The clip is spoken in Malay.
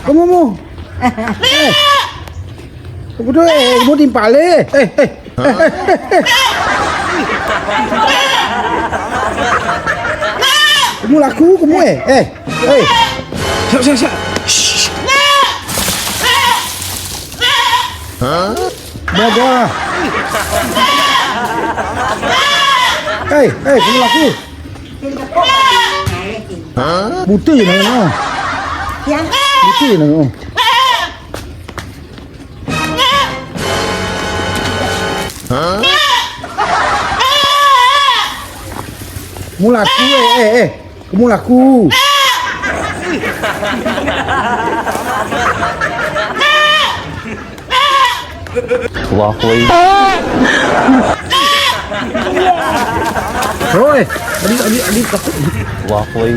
Kamu mau? Betul mau timpal Kamu laku kamu Siap. Bawa. Kamu laku. Butuh je nak. Butuh je nak. Kamu laku Kamu laku. Wah, koi. Rồi, đi. Wah, koi.